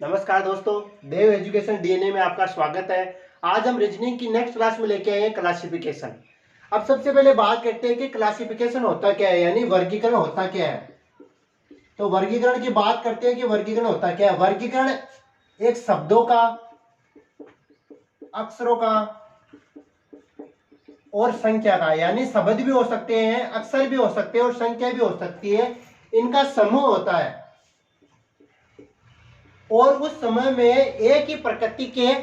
नमस्कार दोस्तों, देव education DNA में आपका स्वागत है। आज हम रीजनिंग की नेक्स्ट क्लास में लेके आए हैं क्लासिफिकेशन। अब सबसे पहले बात करते हैं कि क्लासिफिकेशन होता क्या है, यानी वर्गीकरण होता क्या है। तो वर्गीकरण की बात करते हैं कि वर्गीकरण होता क्या है। वर्गीकरण एक शब्दों का, अक्षरों का और संख्या का, यानी शब्द भी हो सकते हैं, अक्षर भी हो सकते हैं और संख्या भी हो सकती है, इनका समूह होता है। और उस समय में एक ही प्रकृति के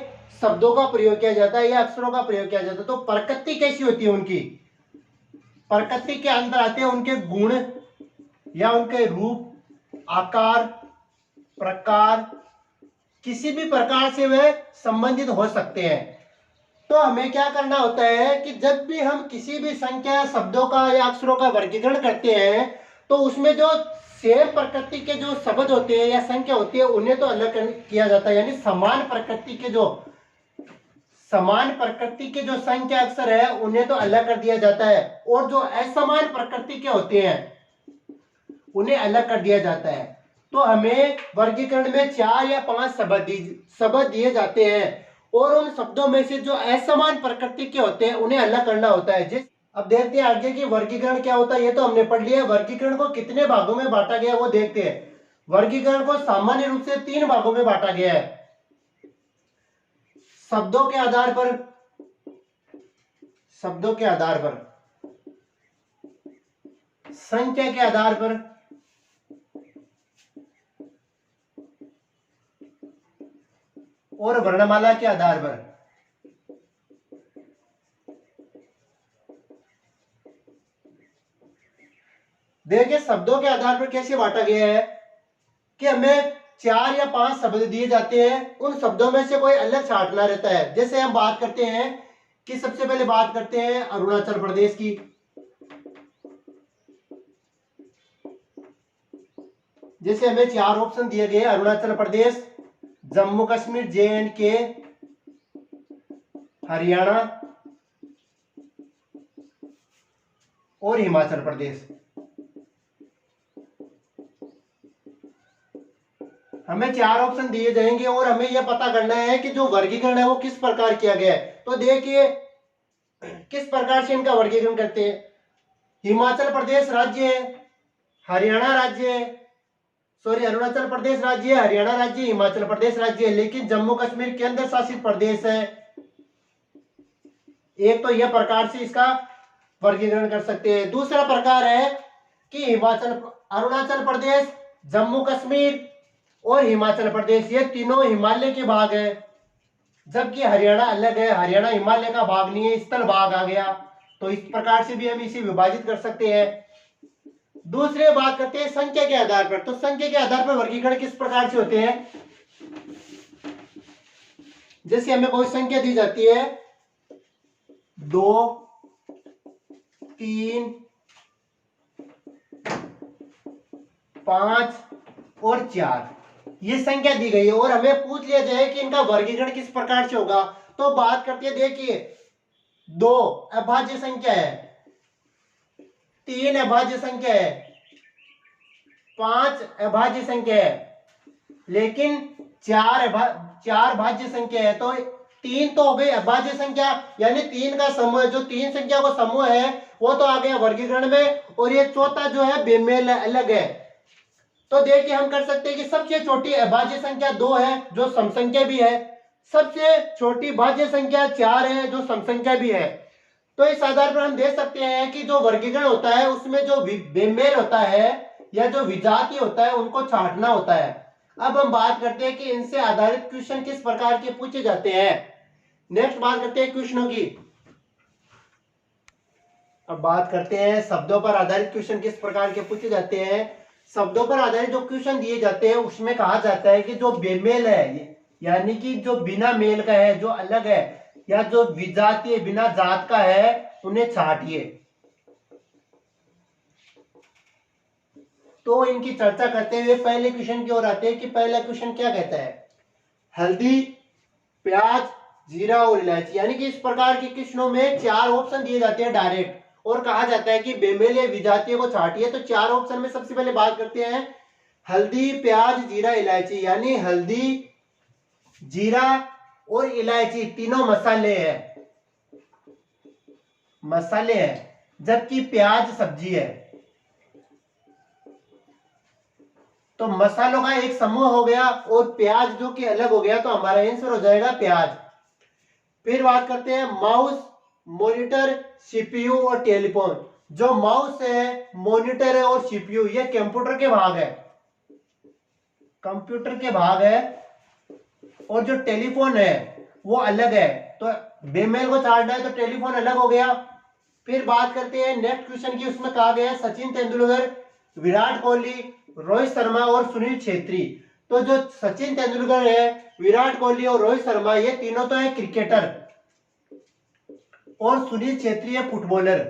शब्दों का प्रयोग किया जाता है या अक्षरों का प्रयोग किया जाता है। तो प्रकृति कैसी होती है उनकी, प्रकृति के अंदर आते हैं उनके गुण या उनके रूप, आकार, प्रकार, किसी भी प्रकार से वे संबंधित हो सकते हैं। तो हमें क्या करना होता है कि जब भी हम किसी भी संख्या शब्दों का या अक्षरों का वर्गीकरण करते हैं तो उसमें जो सेम प्रकृति के जो शब्द होते हैं या संख्या होती है उन्हें तो अलग किया जाता है, यानी समान प्रकृति के जो संख्या अक्षर है उन्हें तो अलग कर दिया जाता है, और जो असमान प्रकृति के होते हैं उन्हें अलग कर दिया जाता है। तो हमें वर्गीकरण में 4 या 5 शब्द दिए जाते हैं और उन शब्दों में से जो असमान प्रकृति के होते हैं उन्हें अलग करना होता है। अब देखते हैं आगे कि वर्गीकरण क्या होता है। ये तो हमने पढ़ लिया। वर्गीकरण को कितने भागों में बांटा गया वो देखते हैं। वर्गीकरण को सामान्य रूप से 3 भागों में बांटा गया है। शब्दों के आधार पर, संख्या के आधार पर और वर्णमाला के आधार पर। देखिए शब्दों के आधार पर कैसे बांटा गया है कि हमें 4 या 5 शब्द दिए जाते हैं, उन शब्दों में से कोई अलग छांटना रहता है। जैसे हम बात करते हैं कि सबसे पहले बात करते हैं अरुणाचल प्रदेश की। जैसे हमें 4 ऑप्शन दिए गए, अरुणाचल प्रदेश, जम्मू कश्मीर, JNK, हरियाणा और हिमाचल प्रदेश। हमें 4 ऑप्शन दिए जाएंगे और हमें यह पता करना है कि जो वर्गीकरण है वो किस प्रकार किया गया है। तो देखिए किस प्रकार से इनका वर्गीकरण करते हैं। हिमाचल प्रदेश राज्य है, हरियाणा राज्य है, अरुणाचल प्रदेश राज्य है, हरियाणा राज्य, हिमाचल प्रदेश राज्य है, लेकिन जम्मू कश्मीर केंद्र शासित प्रदेश है। एक तो यह प्रकार से इसका वर्गीकरण कर सकते हैं। दूसरा प्रकार है कि अरुणाचल प्रदेश, जम्मू कश्मीर और हिमाचल प्रदेश ये तीनों हिमालय के भाग है, जबकि हरियाणा अलग है। हरियाणा हिमालय का भाग नहीं है, स्थल भाग आ गया। तो इस प्रकार से भी हम इसे विभाजित कर सकते हैं। दूसरे बात करते हैं संख्या के आधार पर। तो संख्या के आधार पर वर्गीकरण किस प्रकार से होते हैं। जैसे हमें कोई संख्या दी जाती है 2, 3, 5 और 4 ये संख्या दी गई है और हमें पूछ लिया जाए कि इनका वर्गीकरण किस प्रकार से होगा। तो बात करते हैं, देखिए 2 अभाज्य संख्या है, 3 अभाज्य संख्या है, 5 अभाज्य संख्या है, लेकिन 4 भाज्य संख्या है। तो 3 तो हो गई अभाज्य संख्या, यानी 3 का समूह, जो 3 संख्या का समूह है वो तो आ गया वर्गीकरण में, और ये चौथा जो है बेमेल अलग है। तो देखिए हम कर सकते हैं कि सबसे छोटी अभाज्य संख्या 2 है जो सम संख्या भी है, सबसे छोटी भाज्य संख्या 4 है जो सम संख्या भी है। तो इस आधार पर हम देख सकते हैं कि जो वर्गीकरण होता है उसमें जो बेमेल होता है या जो विजातीय होता है उनको छांटना होता है। अब हम बात करते हैं कि इनसे आधारित क्वेश्चन किस प्रकार के पूछे जाते हैं। नेक्स्ट बात करते हैं क्वेश्चनों की। अब बात करते हैं शब्दों पर आधारित क्वेश्चन किस प्रकार के पूछे जाते हैं। शब्दों पर आधारित जो क्वेश्चन दिए जाते हैं उसमें कहा जाता है कि जो बेमेल है, यानी कि जो बिना मेल का है, जो अलग है, या जो विजातीय बिना जात का है, उन्हें छांटिए। तो इनकी चर्चा करते हुए पहले क्वेश्चन की ओर आते हैं कि पहला क्वेश्चन क्या कहता है। हल्दी, प्याज, जीरा और इलायची, यानी कि इस प्रकार के क्वेश्चनों में 4 ऑप्शन दिए जाते हैं डायरेक्ट, और कहा जाता है कि बेमेल या विजातीय को छांटिए। तो 4 ऑप्शन में सबसे पहले बात करते हैं हल्दी, प्याज, जीरा, इलायची, यानी हल्दी, जीरा और इलायची तीनों मसाले हैं, मसाले हैं, जबकि प्याज सब्जी है। तो मसालों का एक समूह हो गया और प्याज जो कि अलग हो गया, तो हमारा आंसर हो जाएगा प्याज। फिर बात करते हैं माउस, मॉनिटर, सीपीयू और टेलीफोन। जो माउस है, मॉनिटर है और सीपीयू, ये कंप्यूटर के भाग है, कंप्यूटर के भाग है। और जो टेलीफोन है वो अलग है, तो बेमेल को छाड़ना है तो टेलीफोन अलग हो गया। फिर बात करते हैं नेक्स्ट क्वेश्चन की, उसमें कहा गया है सचिन तेंदुलकर, विराट कोहली, रोहित शर्मा और सुनील छेत्री। तो जो सचिन तेंदुलकर है, विराट कोहली और रोहित शर्मा, ये तीनों तो है क्रिकेटर, और सुनील छेत्री है फुटबॉलर।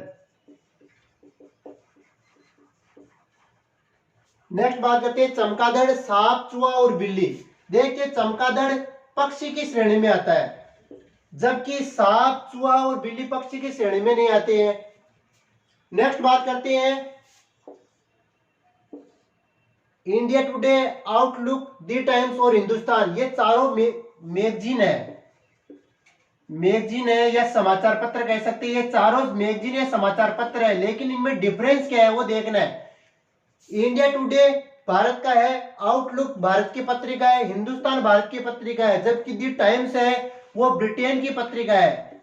नेक्स्ट बात करते हैं चमगादड़, सांप, चूहा और बिल्ली। देखिए चमगादड़ पक्षी की श्रेणी में आता है, जबकि सांप, चूहा और बिल्ली पक्षी की श्रेणी में नहीं आते हैं। नेक्स्ट बात करते हैं इंडिया टुडे, आउटलुक, दी टाइम्स और हिंदुस्तान, ये चारों मैगजीन है, मैगजीन है या समाचार पत्र कह सकते हैं। ये चारों मैगजीन या समाचार पत्र है, लेकिन इनमें डिफरेंस क्या है वो देखना है। इंडिया टुडे भारत का है, आउटलुक भारत की पत्रिका है, हिंदुस्तान भारत की पत्रिका है, जबकि दी टाइम्स है वो ब्रिटेन की पत्रिका है।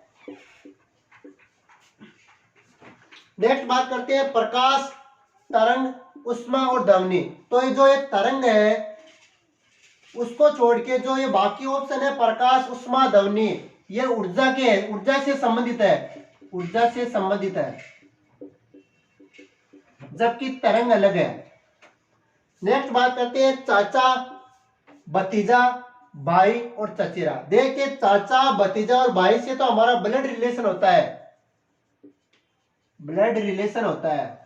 नेक्स्ट बात करते हैं प्रकाश, तरंग, उष्मा और ध्वनि। तो ये जो एक तरंग है उसको छोड़ के जो ये बाकी ऑप्शन है प्रकाश, उष्मा, ध्वनि, ये ऊर्जा के है, ऊर्जा से संबंधित है, ऊर्जा से संबंधित है, जबकि तरंग अलग है। नेक्स्ट बात करते हैं चाचा, भतीजा, भाई और चचेरा। देखिए चाचा, भतीजा और भाई से तो हमारा ब्लड रिलेशन होता है, ब्लड रिलेशन होता है,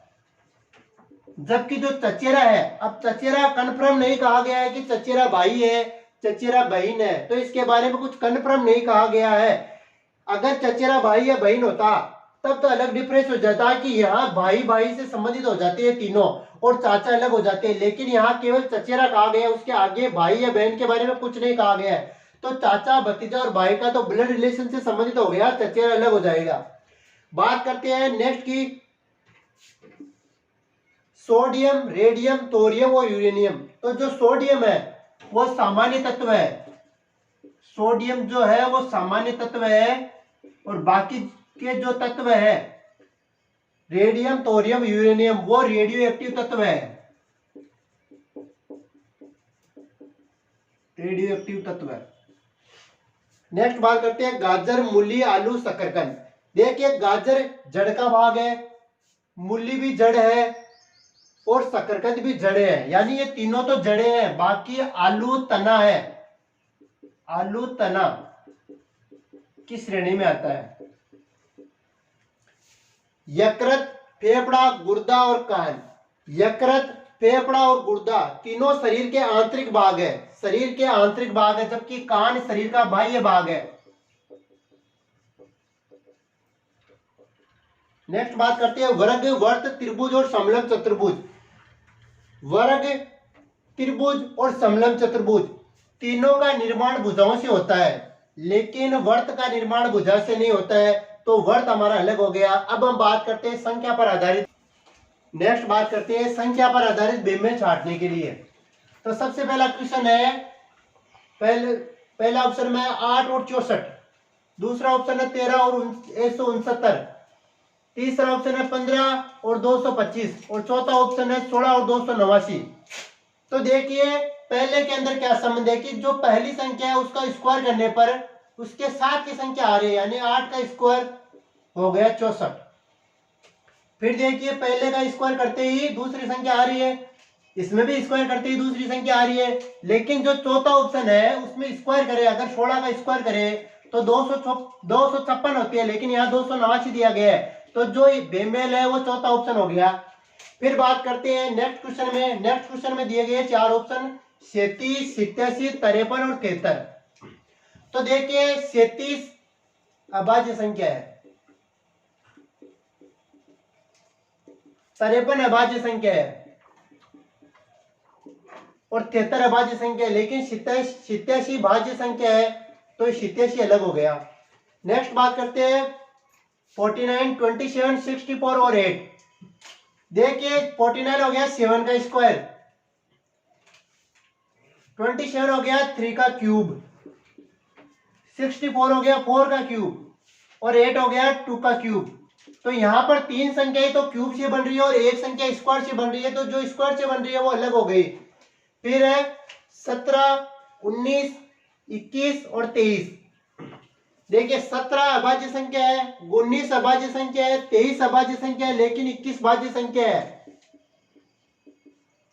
जबकि जो चचेरा है, अब चचेरा कंफर्म नहीं कहा गया है कि चचेरा भाई है, चचेरा बहन है, तो इसके बारे में कुछ कंफर्म नहीं कहा गया है। अगर चचेरा भाई या बहन होता तब तो अलग डिफरेंस हो जाता कि यहाँ भाई भाई से संबंधित हो जाते हैं तीनों और चाचा अलग हो जाते हैं, लेकिन यहाँ केवल चचेरा कहा गया है, उसके आगे भाई या बहन के बारे में कुछ नहीं कहा गया है। तो चाचा, भतीजा और भाई का तो ब्लड रिलेशन से संबंधित हो गया, चचेरा अलग हो जाएगा। बात करते हैं नेक्स्ट की सोडियम, रेडियम, थोरियम और यूरेनियम। तो जो सोडियम है वो सामान्य तत्व है, सोडियम जो है वो सामान्य तत्व है, और बाकी के जो तत्व है रेडियम, थोरियम, यूरेनियम, वो रेडियो एक्टिव तत्व है, रेडियो एक्टिव तत्व है। नेक्स्ट बात करते हैं गाजर, मूली, आलू, शकरकंद। देखिए गाजर जड़ का भाग है, मूली भी जड़ है और शकरकंद भी जड़े हैं, यानी ये तीनों तो जड़े हैं। बाकी आलू तना है, आलू तना की श्रेणी में आता है। यकृत, फेफड़ा, गुर्दा और कान। यकृत, फेफड़ा और गुर्दा तीनों शरीर के आंतरिक भाग है, शरीर के आंतरिक भाग है, जबकि कान शरीर का बाह्य भाग है। नेक्स्ट बात करते हैं वर्ग, वर्त, त्रिभुज और समलंब चतुर्भुज। वर्ग, त्रिभुज और समलंब चतुर्भुज तीनों का निर्माण भुजाओं से होता है, लेकिन वर्त का निर्माण भुजा से नहीं होता है, तो वर्त हमारा अलग हो गया। अब हम बात करते हैं संख्या पर आधारित। नेक्स्ट बात करते हैं संख्या पर आधारित बेमेल छांटने के लिए। तो सबसे पहला क्वेश्चन है, पहला ऑप्शन में 8 और 64, दूसरा ऑप्शन है 13 और 169, तीसरा ऑप्शन है 15 और 225, और चौथा ऑप्शन है 16 और 289। तो देखिए पहले के अंदर क्या संबंध है कि जो पहली संख्या है उसका स्क्वायर करने पर उसके साथ की संख्या आ रही है, यानी 8 का स्क्वायर हो गया 64। फिर देखिए पहले का स्क्वायर करते ही दूसरी संख्या आ रही है, इसमें भी स्क्वायर करते ही दूसरी संख्या आ रही है, लेकिन जो चौथा ऑप्शन है उसमें स्क्वायर करे, अगर 16 का स्क्वायर करे तो 256 होती है, लेकिन यहाँ 289 दिया गया है, तो जो बेमेल है वो चौथा ऑप्शन हो गया। फिर बात करते हैं नेक्स्ट क्वेश्चन में। नेक्स्ट क्वेश्चन में दिए गए 4 ऑप्शन 37, 87, 53 और 73। तो देखिए 37 अभाज्य संख्या है, 53 अभाज्य संख्या है, और 73 अभाज्य संख्या है, लेकिन 87 भाज्य संख्या है, तो 87 अलग हो गया। नेक्स्ट बात करते हैं 49, 27, 64 और 8। देखिए 49 हो गया 7 का स्क्वायर, 27 हो गया 3 का क्यूब, 64 हो गया 4 का क्यूब और 8 हो गया 2 का क्यूब। तो यहाँ पर तीन संख्याएं तो क्यूब से बन रही है और एक संख्या स्क्वायर से बन रही है, तो जो स्क्वायर से बन रही है वो अलग हो गई। फिर है 17, 19, 21 और 23। देखिए 17 अभाज्य संख्या है, 19 अभाज्य संख्या है, 23 अभाज्य संख्या है, लेकिन 21 भाज्य संख्या है।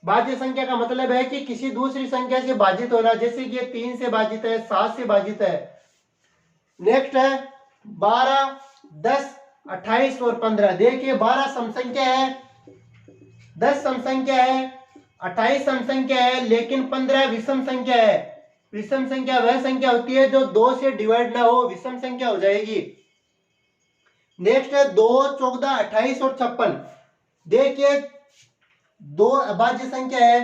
भाज्य संख्या का मतलब है कि किसी दूसरी संख्या से भाजित होना, जैसे कि 3 से भाजित है, 7 से भाजित है। नेक्स्ट है 12, 10, 28 और 15। देखिए 12 सम संख्या है, 10 सम संख्या है, 28 सम संख्या है, लेकिन 15 विषम संख्या है। विषम संख्या वह संख्या होती है जो 2 से डिवाइड ना हो, विषम संख्या हो जाएगी। नेक्स्ट है 2, 14, 28 और 56। देखिए 2 अभाज्य संख्या है,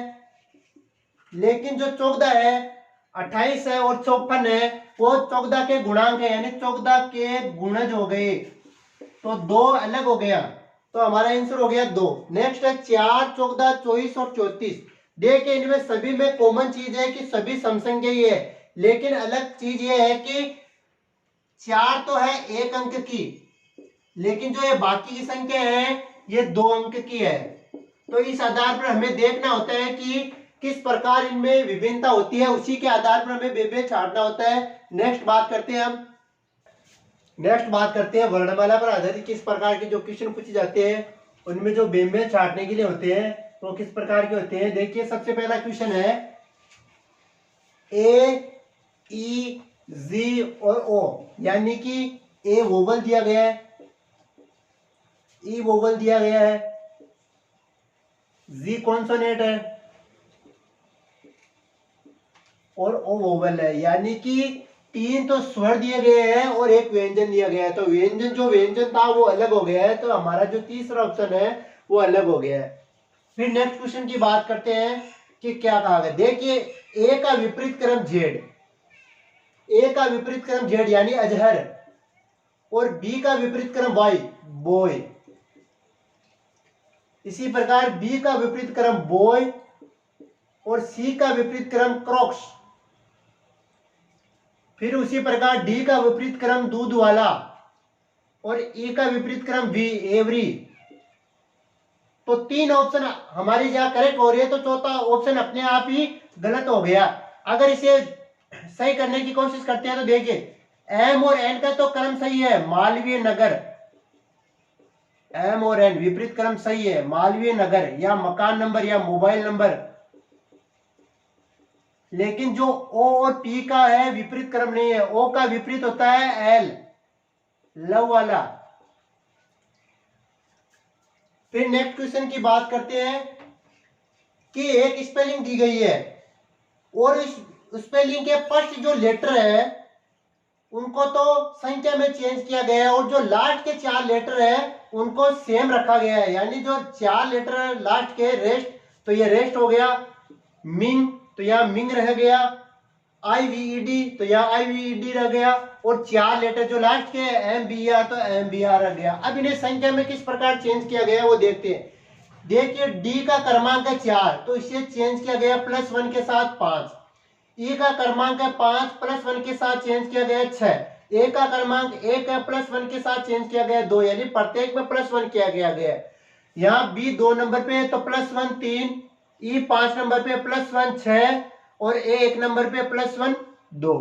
लेकिन जो 14 है, 28 है और 54 है, वो 14 के गुणांक है, यानी 14 के गुणज हो गए, तो 2 अलग हो गया, तो हमारा आंसर हो गया 2। नेक्स्ट है 4, 14, 24 और 34। देखिए इनमें सभी में कॉमन चीज है कि सभी समसंख्या ही है, लेकिन अलग चीज ये है कि 4 तो है 1 अंक की, लेकिन जो ये बाकी की संख्या है ये 2 अंक की है। तो इस आधार पर हमें देखना होता है कि किस प्रकार इनमें विभिन्नता होती है, उसी के आधार पर हमें बेबे छाटना होता है। नेक्स्ट बात करते हैं वर्णमाला पर आधारित किस प्रकार के जो क्वेश्चन पूछे जाते हैं, उनमें जो बेबे छाटने के लिए होते हैं तो किस प्रकार के होते हैं। देखिए सबसे पहला क्वेश्चन है ए, ई, जी और ओ, यानी कि ए वोवल दिया गया है, ई वोवल दिया गया है, जी कॉन्सोनेंट है और ओ वोवल है, यानी कि 3 तो स्वर दिए गए हैं और एक व्यंजन दिया गया है। तो व्यंजन था वो अलग हो गया है, तो हमारा जो तीसरा ऑप्शन है वो अलग हो गया है। फिर नेक्स्ट क्वेश्चन की बात करते हैं कि क्या कहा गया। देखिए ए का विपरीत क्रम जेड, ए का विपरीत क्रम जेड यानी अजहर, और बी का विपरीत क्रम वाई बॉय। इसी प्रकार बी का विपरीत क्रम बॉय और सी का विपरीत क्रम क्रॉक्स। फिर उसी प्रकार डी का विपरीत क्रम दूध वाला और ई का विपरीत क्रम वी एवरी। तो 3 ऑप्शन हमारी जहां करेक्ट हो रही है, तो चौथा ऑप्शन अपने आप ही गलत हो गया। अगर इसे सही करने की कोशिश करते हैं तो देखिए एम और एन का तो क्रम सही है, मालवीय नगर, एम और एन विपरीत क्रम सही है, मालवीय नगर या मकान नंबर या मोबाइल नंबर। लेकिन जो ओ और पी का है विपरीत क्रम नहीं है, ओ का विपरीत होता है एल, लव वाला। फिर नेक्स्ट क्वेश्चन की बात करते हैं कि एक स्पेलिंग दी गई है और इस स्पेलिंग के फर्स्ट जो लेटर है उनको तो संख्या में चेंज किया गया है और जो लास्ट के 4 लेटर है उनको सेम रखा गया है, यानी जो 4 लेटर लास्ट के रेस्ट, तो ये रेस्ट हो गया, मिंग तो यहाँ मिंग रह गया, IVED तो यहाँ IVED रह गया, और 4 लेटर जो लास्ट के MBR तो MBR रह गया। अब इन्हें संख्या में किस प्रकार चेंज किया गया वो देखते हैं। देखिए डी का क्रमांक है 4, तो इसे चेंज किया गया +1 के साथ 5। ई का क्रमांक है 5, +1 के साथ चेंज किया गया 6। ए का क्रमांक 1 है, +1 के साथ चेंज किया गया 2, यानी प्रत्येक में +1 किया गया। यहाँ बी 2 नंबर पे तो +1 3, ई 5 नंबर पे +1 6 और ए 1 नंबर पे +1 2।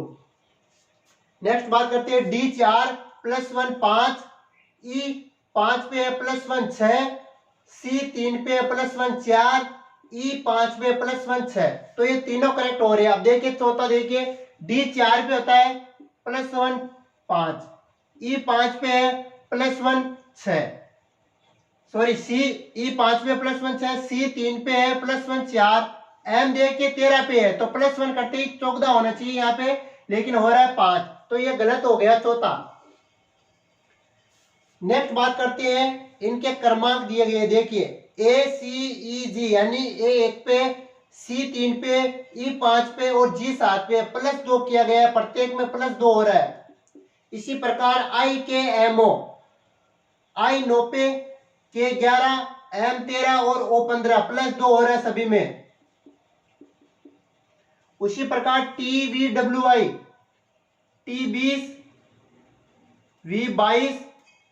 नेक्स्ट बात करते हैं डी 4 +1 5, ई 5 पे है +1 6, सी 3 पे है +1 4, ई 5 पे +1 6। तो ये तीनों करेक्ट हो रहे हैं। अब देखिए चौथा, देखिए डी 4 पे होता है +1 5, ई 5 पे है +1 6, सॉरी सी ई 5 पे +1 6, सी 3 पे है +1 4, एम देखिए 13 पे है, तो +1 करते ही 14 होना चाहिए यहाँ पे, लेकिन हो रहा है 5, तो ये गलत हो गया चौथा। नेक्स्ट बात करते हैं इनके क्रमांक दिए गए। देखिए ACEG यानी A 1 पे C3 पे, E5 पे और G7 पे +2 किया गया है, प्रत्येक में +2 हो रहा है। इसी प्रकार IKMO, I9 पे, K11, M13 और O15 +2 हो रहा है सभी में। उसी प्रकार TVWI, T20, V22,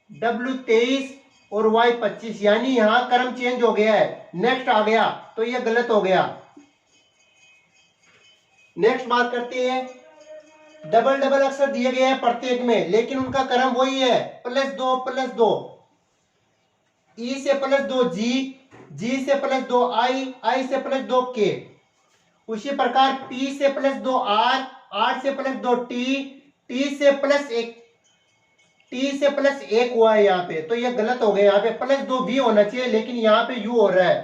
W23 और Y25, यानी यहां क्रम चेंज हो गया है, नेक्स्ट आ गया, तो ये गलत हो गया। नेक्स्ट बात करते हैं, डबल डबल अक्षर दिए गए हैं प्रत्येक में, लेकिन उनका क्रम वही है, +2 +2। E से +2 G, G से +2 I से +2 K। उसी प्रकार P से +2 R से +2 T, T से +1 हुआ है यहाँ पे, तो ये गलत हो गया। यहाँ पे +2 भी होना चाहिए, लेकिन यहाँ पे U हो रहा है,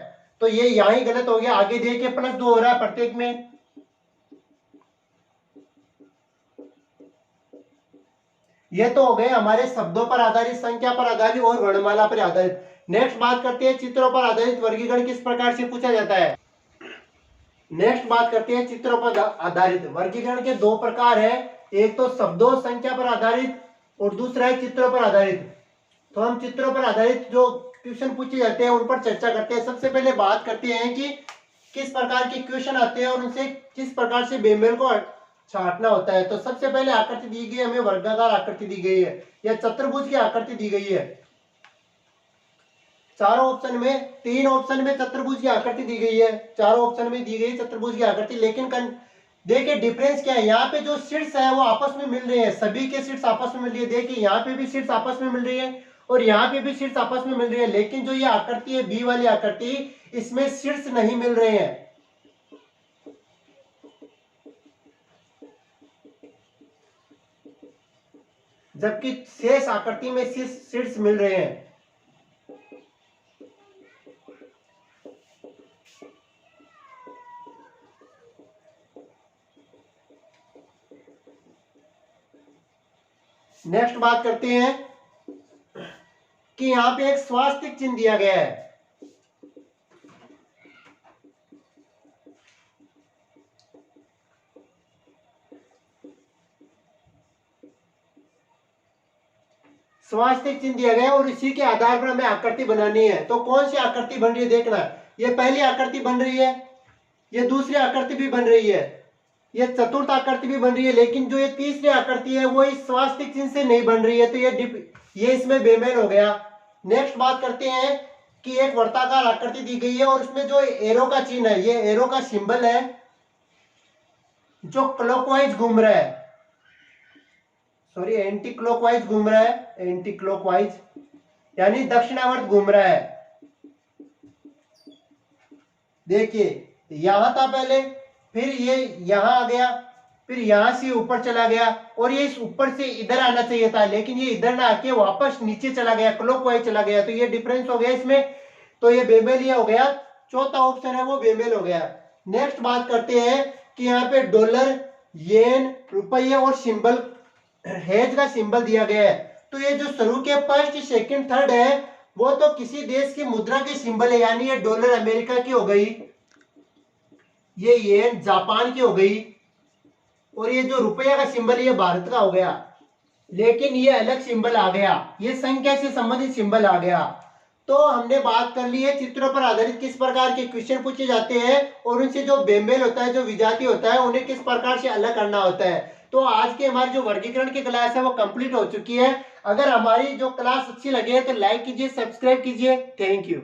तो ये यहाँ ही गलत हो गया। आगे देखिए +2 हो रहा है प्रत्येक में। ये तो हो गए हमारे शब्दों पर आधारित, संख्या पर आधारित और वर्णमाला पर आधारित। नेक्स्ट बात करते हैं, चित्रों पर आधारित वर्गीकरण किस प्रकार से पूछा जाता है। नेक्स्ट बात करते हैं, चित्रों पर आधारित वर्गीकरण के 2 प्रकार है, एक तो शब्दों संख्या पर आधारित और दूसरा है चित्रों पर आधारित। तो हम चित्रों पर आधारित जो क्वेश्चन पूछे जाते हैं उन पर चर्चा करते हैं। सबसे पहले बात करते हैं कि किस प्रकार के क्वेश्चन आते हैं और उनसे किस प्रकार से बेमेल को छांटना होता है। तो सबसे पहले आकृति दी गई है हमें, वर्गाकार आकृति दी गई है या चतुर्भुज की आकृति दी गई है। चारों ऑप्शन में, 3 ऑप्शन में चतुर्भुज की आकृति दी गई है, चारों ऑप्शन में दी गई चतुर्भुज की आकृति। लेकिन देखिए डिफरेंस क्या है, यहाँ पे जो शीर्ष है वो आपस में मिल रहे हैं, सभी के शीर्ष आपस में मिल रही है। देखिए यहाँ पे भी शीर्ष आपस में मिल रही है और यहाँ पे भी शीर्ष आपस में मिल रही है, लेकिन जो ये आकृति है बी वाली आकृति, इसमें शीर्ष नहीं मिल रहे हैं। जबकि शेष आकृति में शीर्ष मिल रहे हैं। नेक्स्ट बात करते हैं कि यहां पे एक स्वास्तिक चिन्ह दिया गया है। स्वास्तिक चिन्ह दिया गया है और इसी के आधार पर हमें आकृति बनानी है। तो कौन सी आकृति बन रही है देखना, ये पहली आकृति बन रही है, ये दूसरी आकृति भी बन रही है, ये चतुर्थ आकृति भी बन रही है, लेकिन जो ये तीसरी आकृति है वो इस स्वास्तिक चिन्ह से नहीं बन रही है, तो ये इसमें बेमेल हो गया। नेक्स्ट बात करते हैं कि एक वर्ताकार आकृति दी गई है और उसमें जो एरो का चिन्ह है, ये एरो का सिंबल है जो क्लॉकवाइज घूम रहा है, सॉरी एंटी क्लॉकवाइज घूम रहा है, एंटी क्लॉकवाइज यानी दक्षिणावर्त घूम रहा है। देखिए यहां था पहले, फिर ये यहां आ गया, फिर यहां से ऊपर चला गया और ये इस ऊपर से इधर आना चाहिए था, लेकिन ये इधर ना आके वापस नीचे चला गया, क्लॉकवाइज चला गया, तो ये डिफरेंस हो गया इसमें, तो ये बेमेल ये हो गया। चौथा ऑप्शन है वो बेमेल हो गया। नेक्स्ट बात करते हैं कि यहाँ पे डॉलर, येन, रुपये और सिंबल, हेज का सिंबल दिया गया है। तो ये जो शुरू के फर्स्ट, सेकंड, थर्ड है वो तो किसी देश की मुद्रा के सिंबल है, यानी ये डॉलर अमेरिका की हो गई, ये येन जापान की हो गई और ये जो रुपया का सिंबल ये भारत का हो गया। लेकिन ये अलग सिंबल आ गया, ये संख्या से संबंधित सिंबल आ गया। तो हमने बात कर ली है चित्रों पर आधारित किस प्रकार के क्वेश्चन पूछे जाते हैं और उनसे जो बेमेल होता है, जो विजातीय होता है, उन्हें किस प्रकार से अलग करना होता है। तो आज की हमारी जो वर्गीकरण की क्लास है वो कंप्लीट हो चुकी है। अगर हमारी जो क्लास अच्छी लगे तो लाइक कीजिए, सब्सक्राइब कीजिए। Thank you.